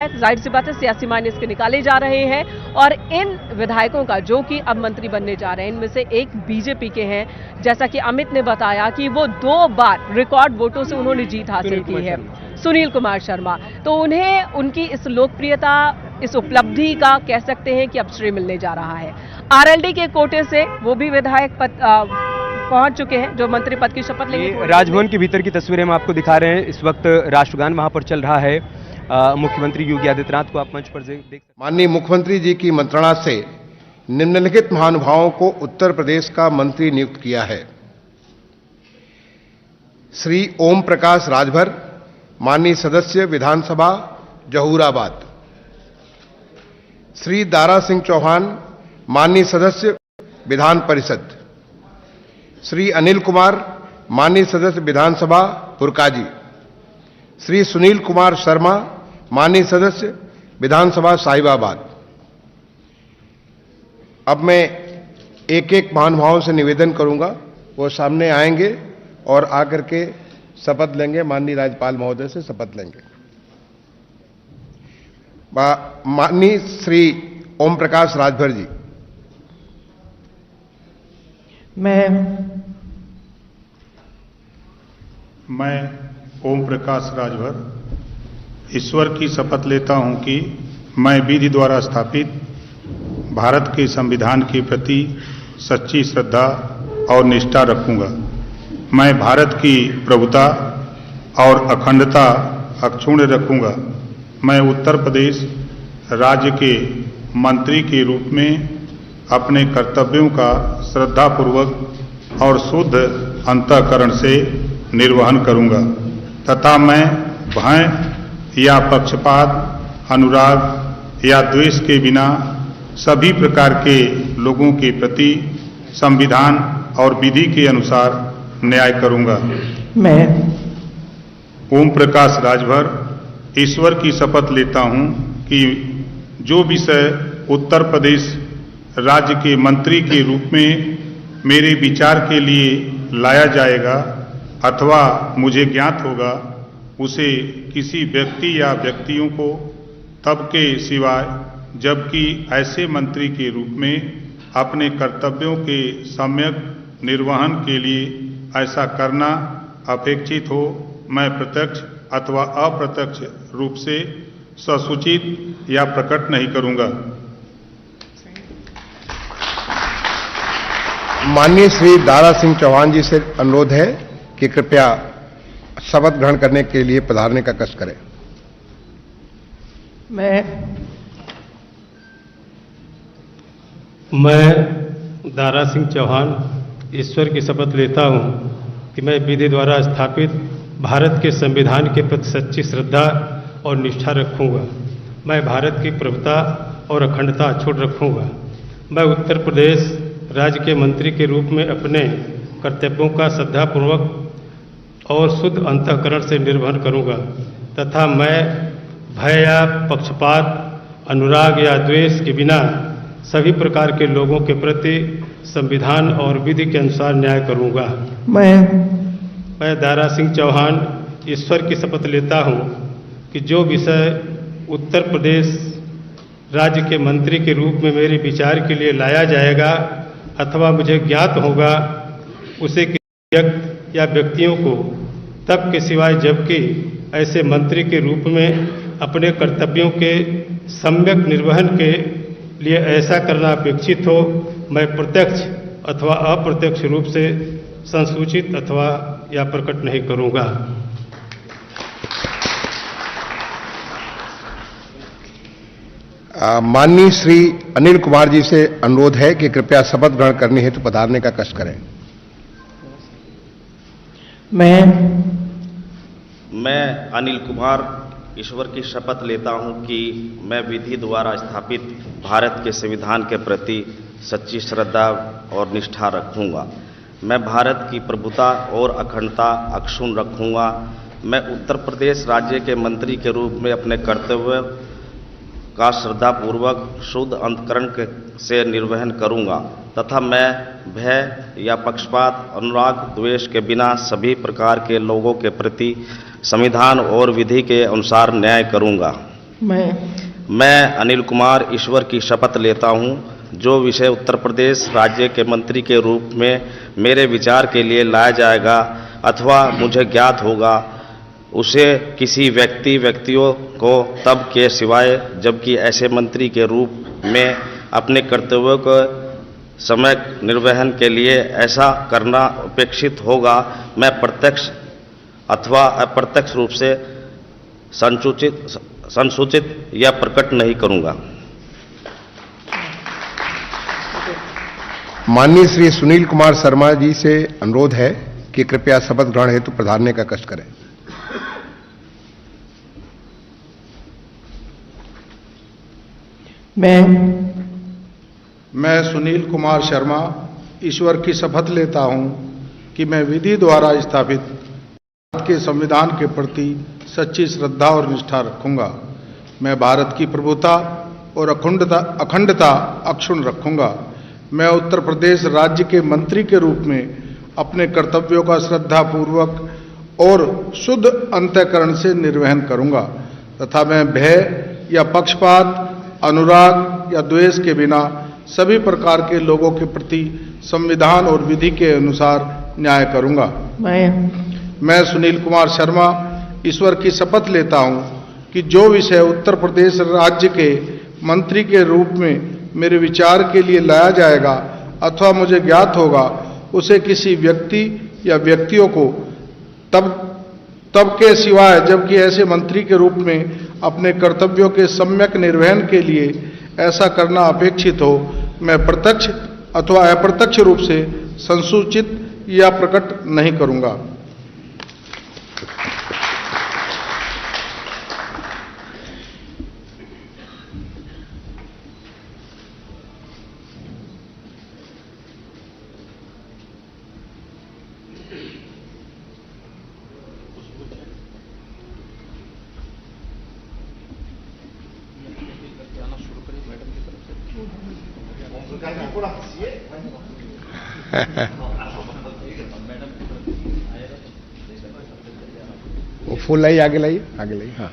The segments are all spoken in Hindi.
जाहिर सी बात है सियासी मायने इसके निकाले जा रहे हैं और इन विधायकों का जो कि अब मंत्री बनने जा रहे हैं इनमें से एक बीजेपी के हैं। जैसा कि अमित ने बताया कि वो 2 बार रिकॉर्ड वोटों से उन्होंने जीत हासिल की है, सुनील कुमार शर्मा। तो उन्हें उनकी इस लोकप्रियता, इस उपलब्धि का कह सकते हैं कि अब श्रेय मिलने जा रहा है। आरएलडी के कोटे से वो भी विधायक पद पहुंच चुके हैं जो मंत्री पद की शपथ लेंगे। राजभवन के भीतर की तस्वीरें हम आपको दिखा रहे हैं। इस वक्त राष्ट्रगान वहां पर चल रहा है। मुख्यमंत्री योगी आदित्यनाथ को आप मंच पर देख सकते हैं। माननीय मुख्यमंत्री जी की मंत्रणा से निम्नलिखित महानुभावों को उत्तर प्रदेश का मंत्री नियुक्त किया है। श्री ओम प्रकाश राजभर, माननीय सदस्य विधानसभा जहूराबाद। श्री दारा सिंह चौहान, माननीय सदस्य विधान परिषद। श्री अनिल कुमार, माननीय सदस्य विधानसभा पुरकाजी। श्री सुनील कुमार शर्मा, माननीय सदस्य विधानसभा साहिबाबाद। अब मैं एक एक महानुभावों से निवेदन करूंगा, वो सामने आएंगे और आकर के शपथ लेंगे, माननीय राज्यपाल महोदय से शपथ लेंगे। माननीय श्री ओम प्रकाश राजभर जी। मैं ओम प्रकाश राजभर ईश्वर की शपथ लेता हूं कि मैं विधि द्वारा स्थापित भारत के संविधान के प्रति सच्ची श्रद्धा और निष्ठा रखूंगा। मैं भारत की प्रभुता और अखंडता अक्षुण्ण रखूंगा। मैं उत्तर प्रदेश राज्य के मंत्री के रूप में अपने कर्तव्यों का श्रद्धापूर्वक और शुद्ध अंतःकरण से निर्वहन करूंगा तथा मैं भय या पक्षपात, अनुराग या द्वेष के बिना सभी प्रकार के लोगों के प्रति संविधान और विधि के अनुसार न्याय करूंगा। मैं ओम प्रकाश राजभर ईश्वर की शपथ लेता हूं कि जो विषय उत्तर प्रदेश राज्य के मंत्री के रूप में मेरे विचार के लिए लाया जाएगा अथवा मुझे ज्ञात होगा, उसे किसी व्यक्ति या व्यक्तियों को तब के सिवाय जबकि ऐसे मंत्री के रूप में अपने कर्तव्यों के सम्यक निर्वहन के लिए ऐसा करना अपेक्षित हो, मैं प्रत्यक्ष अथवा अप्रत्यक्ष रूप से ससूचित या प्रकट नहीं करूंगा। माननीय श्री दारा सिंह चौहान जी से अनुरोध है कि कृपया शपथ ग्रहण करने के लिए पधारने का कष्ट करें। मैं दारा सिंह चौहान ईश्वर की शपथ लेता हूं कि मैं विधि द्वारा स्थापित भारत के संविधान के प्रति सच्ची श्रद्धा और निष्ठा रखूंगा। मैं भारत की प्रभुता और अखंडता अक्षुण्ण रखूंगा। मैं उत्तर प्रदेश राज्य के मंत्री के रूप में अपने कर्तव्यों का श्रद्धापूर्वक और शुद्ध अंतःकरण से निर्वहन करूंगा तथा मैं भय या पक्षपात, अनुराग या द्वेष के बिना सभी प्रकार के लोगों के प्रति संविधान और विधि के अनुसार न्याय करूंगा। मैं दारा सिंह चौहान ईश्वर की शपथ लेता हूं कि जो विषय उत्तर प्रदेश राज्य के मंत्री के रूप में मेरे विचार के लिए लाया जाएगा अथवा मुझे ज्ञात होगा, उसे किसी व्यक्ति या व्यक्तियों को तब के सिवाय जबकि ऐसे मंत्री के रूप में अपने कर्तव्यों के सम्यक निर्वहन के लिए ऐसा करना अपेक्षित हो, मैं प्रत्यक्ष अथवा अप्रत्यक्ष रूप से संसूचित अथवा या प्रकट नहीं करूंगा। माननीय श्री अनिल कुमार जी से अनुरोध है कि कृपया शपथ ग्रहण करने हेतु पधारने का कष्ट करें। मैं अनिल कुमार ईश्वर की शपथ लेता हूं कि मैं विधि द्वारा स्थापित भारत के संविधान के प्रति सच्ची श्रद्धा और निष्ठा रखूंगा। मैं भारत की प्रभुता और अखंडता अक्षुण्ण रखूंगा। मैं उत्तर प्रदेश राज्य के मंत्री के रूप में अपने कर्तव्य का श्रद्धापूर्वक शुद्ध अंतःकरण से निर्वहन करूंगा तथा मैं भय या पक्षपात, अनुराग, द्वेष के बिना सभी प्रकार के लोगों के प्रति संविधान और विधि के अनुसार न्याय करूंगा। मैं अनिल कुमार ईश्वर की शपथ लेता हूं, जो विषय उत्तर प्रदेश राज्य के मंत्री के रूप में मेरे विचार के लिए लाया जाएगा अथवा मुझे ज्ञात होगा, उसे किसी व्यक्तियों को तब के सिवाय जबकि ऐसे मंत्री के रूप में अपने कर्तव्यों को समय निर्वहन के लिए ऐसा करना अपेक्षित होगा, मैं प्रत्यक्ष अथवा अप्रत्यक्ष रूप से संसूचित या प्रकट नहीं करूंगा। माननीय श्री सुनील कुमार शर्मा जी से अनुरोध है कि कृपया शपथ ग्रहण हेतु पधारने का कष्ट करें। मैं सुनील कुमार शर्मा ईश्वर की शपथ लेता हूं कि मैं विधि द्वारा स्थापित भारत के संविधान के प्रति सच्ची श्रद्धा और निष्ठा रखूंगा। मैं भारत की प्रभुता और अखंडता अक्षुण्ण रखूंगा। मैं उत्तर प्रदेश राज्य के मंत्री के रूप में अपने कर्तव्यों का श्रद्धापूर्वक और शुद्ध अंतःकरण से निर्वहन करूंगा तथा मैं भय या पक्षपात, अनुराग या द्वेष के बिना सभी प्रकार के लोगों के प्रति संविधान और विधि के अनुसार न्याय करूंगा। मैं सुनील कुमार शर्मा ईश्वर की शपथ लेता हूं कि जो विषय उत्तर प्रदेश राज्य के मंत्री के रूप में मेरे विचार के लिए लाया जाएगा अथवा मुझे ज्ञात होगा, उसे किसी व्यक्ति या व्यक्तियों को तब के सिवाय जबकि ऐसे मंत्री के रूप में अपने कर्तव्यों के सम्यक निर्वहन के लिए ऐसा करना अपेक्षित हो, मैं प्रत्यक्ष अथवा अप्रत्यक्ष रूप से संसूचित या प्रकट नहीं करूंगा। वो फूल लाई आगे लाई हाँ।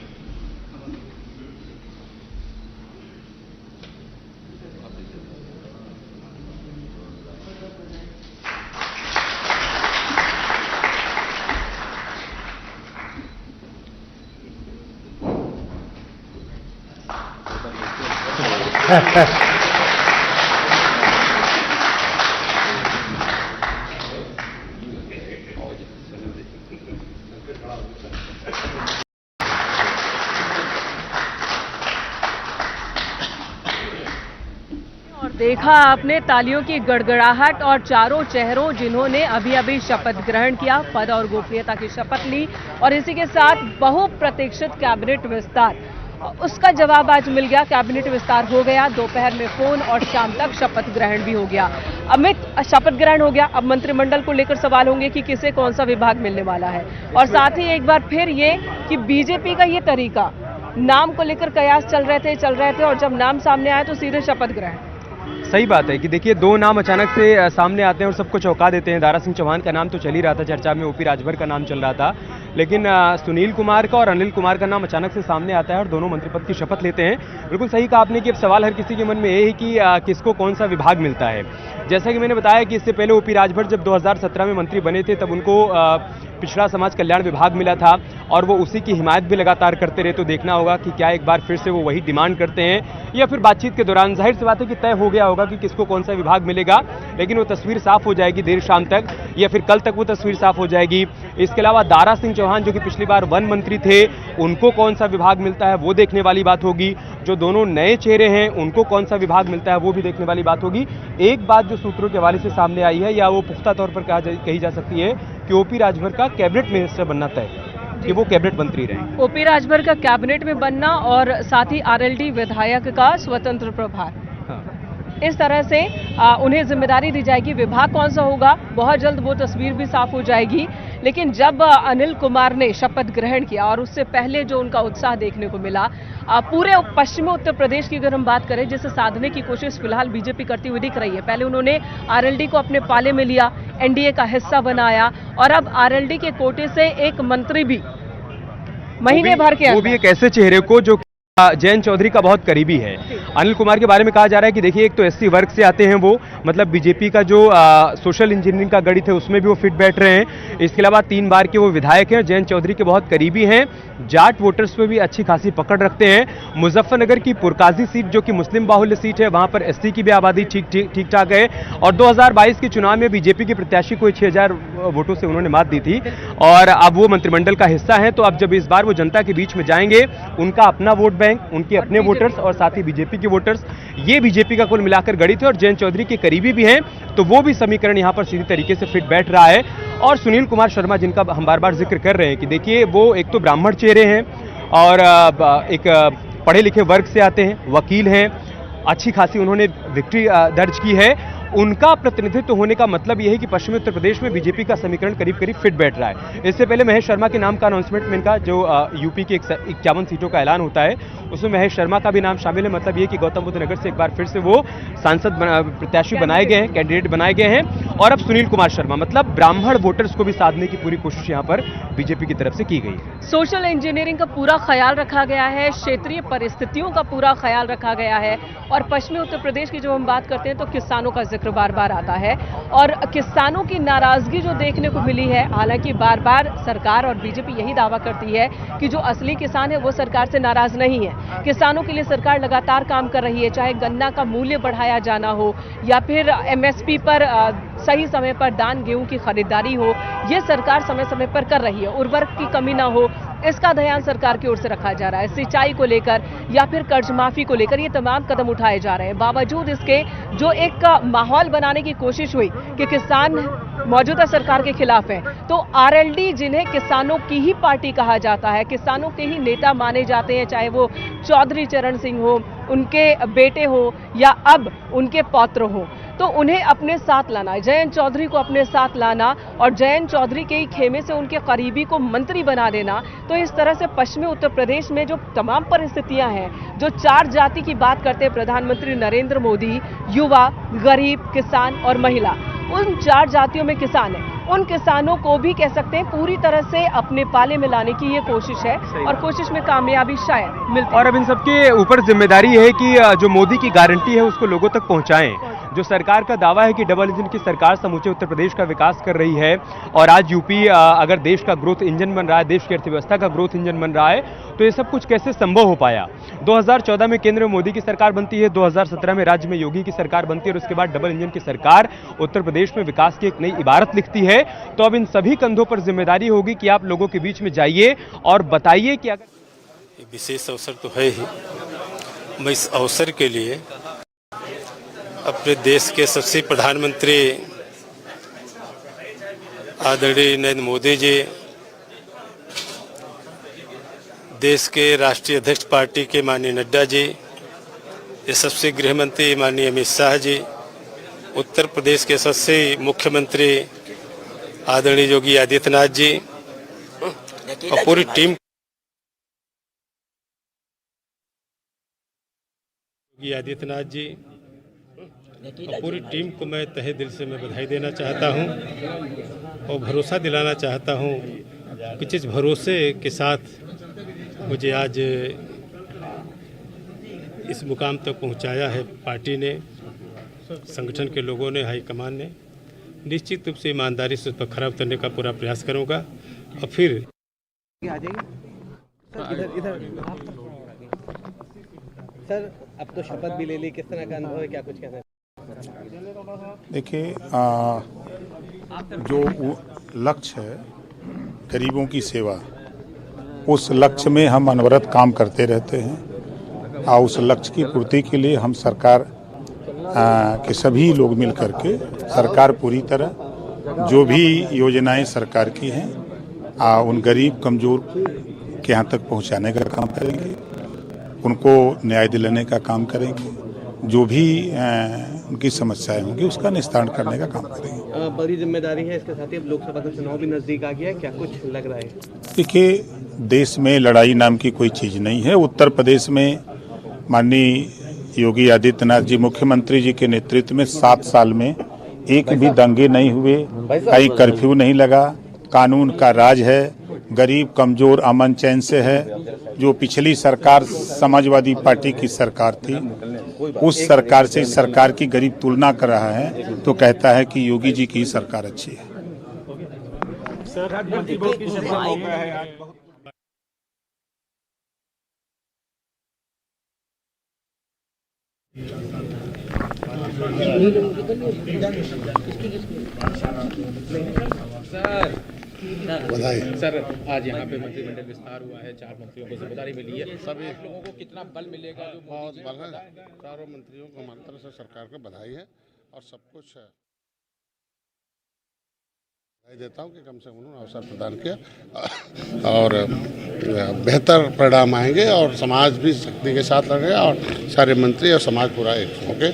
देखा आपने तालियों की गड़गड़ाहट और चारों चेहरों जिन्होंने अभी अभी शपथ ग्रहण किया, पद और गोपनीयता की शपथ ली और इसी के साथ बहुप्रतीक्षित कैबिनेट विस्तार, उसका जवाब आज मिल गया। कैबिनेट विस्तार हो गया, दोपहर में फोन और शाम तक शपथ ग्रहण भी हो गया। अमित, शपथ ग्रहण हो गया, अब मंत्रिमंडल को लेकर सवाल होंगे कि किसे कौन सा विभाग मिलने वाला है और साथ ही एक बार फिर ये कि बीजेपी का ये तरीका, नाम को लेकर कयास चल रहे थे और जब नाम सामने आया तो सीधे शपथ ग्रहण। सही बात है कि देखिए दो नाम अचानक से सामने आते हैं और सबको चौंका देते हैं। दारा सिंह चौहान का नाम तो चल ही रहा था चर्चा में, ओपी राजभर का नाम चल रहा था, लेकिन सुनील कुमार का और अनिल कुमार का नाम अचानक से सामने आता है और दोनों मंत्री पद की शपथ लेते हैं। बिल्कुल सही कहा आपने कि अब सवाल हर किसी के मन में ये है कि किसको कौन सा विभाग मिलता है। जैसा कि मैंने बताया कि इससे पहले ओपी राजभर जब 2017 में मंत्री बने थे तब उनको पिछड़ा समाज कल्याण विभाग मिला था और वो उसी की हिमायत भी लगातार करते रहे। तो देखना होगा कि क्या एक बार फिर से वो वही डिमांड करते हैं या फिर बातचीत के दौरान जाहिर सी बात है कि तय हो गया होगा कि किसको कौन सा विभाग मिलेगा, लेकिन वो तस्वीर साफ हो जाएगी देर शाम तक या फिर कल तक वो तस्वीर साफ हो जाएगी। इसके अलावा दारा सिंह चौहान जो कि पिछली बार वन मंत्री थे, उनको कौन सा विभाग मिलता है वो देखने वाली बात होगी। जो दोनों नए चेहरे हैं उनको कौन सा विभाग मिलता है वो भी देखने वाली बात होगी। एक बात जो सूत्रों के हवाले से सामने आई है या वो पुख्ता तौर पर कही जा सकती है कि ओपी राजभर का कैबिनेट मिनिस्टर बनना तय, कि वो कैबिनेट मंत्री रहे। ओपी राजभर का कैबिनेट में बनना और साथ ही आरएलडी विधायक का स्वतंत्र प्रभार, इस तरह से उन्हें जिम्मेदारी दी जाएगी। विभाग कौन सा होगा बहुत जल्द वो तस्वीर भी साफ हो जाएगी। लेकिन जब अनिल कुमार ने शपथ ग्रहण किया और उससे पहले जो उनका उत्साह देखने को मिला, पूरे पश्चिमी उत्तर प्रदेश की अगर हम बात करें, जिसे साधने की कोशिश फिलहाल बीजेपी करती हुई दिख रही है। पहले उन्होंने आरएलडी को अपने पाले में लिया, एनडीए का हिस्सा बनाया और अब आरएलडी के कोटे से एक मंत्री भी महीने भर के वो भी एक ऐसे चेहरे को जो जयंत चौधरी का बहुत करीबी है। अनिल कुमार के बारे में कहा जा रहा है कि देखिए, एक तो एससी वर्ग से आते हैं वो, मतलब बीजेपी का जो सोशल इंजीनियरिंग का गणित है उसमें भी वो फिट बैठ रहे हैं। इसके अलावा 3 बार के वो विधायक हैं, जयंत चौधरी के बहुत करीबी हैं, जाट वोटर्स पे भी अच्छी खासी पकड़ रखते हैं। मुजफ्फरनगर की पुरकाजी सीट जो कि मुस्लिम बाहुल्य सीट है, वहां पर एससी की भी आबादी ठीक ठाक है। और 2022 के चुनाव में बीजेपी के प्रत्याशी को 6000 वोटों से उन्होंने मात दी थी और अब वो मंत्रिमंडल का हिस्सा है। तो अब जब इस बार वो जनता के बीच में जाएंगे, उनका अपना वोट बैंक, उनके अपने वोटर्स और साथ ही बीजेपी के वोटर्स, ये बीजेपी का कुल मिलाकर गणित है। और जयंत चौधरी के करीबी भी हैं, तो वो भी समीकरण यहां पर सीधी तरीके से फिट बैठ रहा है। और सुनील कुमार शर्मा, जिनका हम बार बार जिक्र कर रहे हैं कि देखिए, वो एक तो ब्राह्मण चेहरे हैं और एक पढ़े लिखे वर्ग से आते हैं, वकील हैं, अच्छी खासी उन्होंने विक्ट्री दर्ज की है। उनका प्रतिनिधित्व होने का मतलब यह है कि पश्चिमी उत्तर प्रदेश में बीजेपी का समीकरण करीब करीब फिट बैठ रहा है। इससे पहले महेश शर्मा के नाम का अनाउंसमेंट में इनका जो यूपी की 51 सीटों का ऐलान होता है, उसमें महेश शर्मा का भी नाम शामिल है। मतलब ये कि गौतम बुद्ध नगर से एक बार फिर से वो सांसद प्रत्याशी बनाए गए हैं, कैंडिडेट बनाए गए हैं। और अब सुनील कुमार शर्मा, मतलब ब्राह्मण वोटर्स को भी साधने की पूरी कोशिश यहाँ पर बीजेपी की तरफ से की गई है। सोशल इंजीनियरिंग का पूरा ख्याल रखा गया है, क्षेत्रीय परिस्थितियों का पूरा ख्याल रखा गया है। और पश्चिमी उत्तर प्रदेश की जब हम बात करते हैं तो किसानों का जिक्र बार बार आता है और किसानों की नाराजगी जो देखने को मिली है। हालांकि बार बार सरकार और बीजेपी यही दावा करती है कि जो असली किसान है वो सरकार से नाराज नहीं है। किसानों के लिए सरकार लगातार काम कर रही है, चाहे गन्ना का मूल्य बढ़ाया जाना हो या फिर एमएसपी पर सही समय पर धान गेहूं की खरीदारी हो, ये सरकार समय समय पर कर रही है। उर्वरक की कमी ना हो, इसका ध्यान सरकार की ओर से रखा जा रहा है। सिंचाई को लेकर या फिर कर्ज माफी को लेकर ये तमाम कदम उठाए जा रहे हैं। बावजूद इसके जो एक माहौल बनाने की कोशिश हुई कि किसान मौजूदा सरकार के खिलाफ है, तो आरएलडी जिन्हें किसानों की ही पार्टी कहा जाता है, किसानों के ही नेता माने जाते हैं, चाहे वो चौधरी चरण सिंह हो, उनके बेटे हो या अब उनके पौत्र हो, तो उन्हें अपने साथ लाना, जयंत चौधरी को अपने साथ लाना और जयंत चौधरी के ही खेमे से उनके करीबी को मंत्री बना देना। तो इस तरह से पश्चिमी उत्तर प्रदेश में जो तमाम परिस्थितियां हैं, जो 4 जाति की बात करते हैं प्रधानमंत्री नरेंद्र मोदी, युवा, गरीब, किसान और महिला, उन 4 जातियों में किसान है, उन किसानों को भी कह सकते हैं पूरी तरह से अपने पाले में लाने की ये कोशिश है और कोशिश में कामयाबी शायद मिलती है। और अब इन सबके ऊपर जिम्मेदारी है कि जो मोदी की गारंटी है उसको लोगों तक पहुंचाएं। जो सरकार का दावा है कि डबल इंजन की सरकार समूचे उत्तर प्रदेश का विकास कर रही है और आज यूपी अगर देश का ग्रोथ इंजन बन रहा है, देश की अर्थव्यवस्था का ग्रोथ इंजन बन रहा है, तो ये सब कुछ कैसे संभव हो पाया। 2014 में केंद्र में मोदी की सरकार बनती है, 2017 में राज्य में योगी की सरकार बनती है और उसके बाद डबल इंजन की सरकार उत्तर प्रदेश में विकास की एक नई इबारत लिखती है। तो अब इन सभी कंधों पर जिम्मेदारी होगी कि आप लोगों के बीच में जाइए और बताइए कि अगर विशेष अवसर तो है ही, मैं इस अवसर के लिए अपने देश के सबसे प्रधानमंत्री आदरणीय नरेंद्र मोदी जी, देश के राष्ट्रीय अध्यक्ष पार्टी के माननीय नड्डा जी, सबसे गृह मंत्री माननीय अमित शाह जी, उत्तर प्रदेश के सबसे मुख्यमंत्री आदरणीय योगी आदित्यनाथ जी और पूरी टीम योगी आदित्यनाथ जी और पूरी टीम को मैं तहे दिल से मैं बधाई देना चाहता हूं और भरोसा दिलाना चाहता हूं कि जिस भरोसे के साथ मुझे आज इस मुकाम तक पहुंचाया है पार्टी ने, संगठन के लोगों ने, हाईकमान ने, निश्चित रूप से ईमानदारी से उस पर खरा उतरने का पूरा प्रयास करूंगा। और फिर सर, अब तो शपथ भी ले ली, किस तरह का अनुभव है, क्या कुछ कहना है? देखिए, जो लक्ष्य है गरीबों की सेवा, उस लक्ष्य में हम अनवरत काम करते रहते हैं और उस लक्ष्य की पूर्ति के लिए हम सरकार के सभी लोग मिल करके सरकार पूरी तरह जो भी योजनाएं सरकार की हैं उन गरीब कमजोर के यहाँ तक पहुँचाने का काम करेंगे, उनको न्याय दिलाने का काम करेंगे, जो भी उनकी समस्याएं होंगी उसका निस्तारण करने का काम करेंगे। बड़ी जिम्मेदारी है, इसके साथ ही अब लोकसभा का चुनाव भी नजदीक आ गया है, क्या कुछ लग रहा है? देखिए, देश में लड़ाई नाम की कोई चीज नहीं है। उत्तर प्रदेश में माननीय योगी आदित्यनाथ जी मुख्यमंत्री जी के नेतृत्व में 7 साल में एक भी दंगे नहीं हुए, कहीं कर्फ्यू नहीं लगा, कानून का राज है, गरीब कमजोर अमन चैन से है। जो पिछली सरकार समाजवादी पार्टी की सरकार थी, उस सरकार से इस सरकार की गरीब तुलना कर रहा है तो कहता है कि योगी जी की सरकार अच्छी है। बधाई सर, आज यहाँ पे मंत्रिमंडल विस्तार हुआ है, 4 मंत्रियों को जिम्मेदारी मिली है। सभी लोगों को कितना बल मिलेगा? जो बहुत बल है, चारों मंत्रियों को हमारी तरफ से सरकार को बधाई है और सब कुछ है। बधाई देता हूँ कि कम से कम उन्होंने अवसर प्रदान किया और बेहतर परिणाम आएंगे और समाज भी शक्ति के साथ लगेगा और सारे मंत्री और समाज पूरा एक होके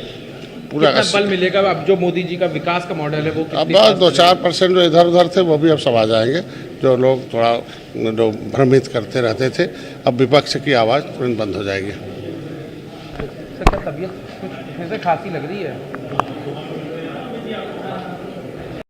पूरा बल मिलेगा। अब जो मोदी जी का विकास का मॉडल है वो अब 2-4% जो इधर उधर थे वो भी अब सब आ जाएंगे। जो लोग थोड़ा जो भ्रमित करते रहते थे, अब विपक्ष की आवाज़ तुरंत बंद हो जाएगी। सर, तबीयत कुछ खांसी लग रही है?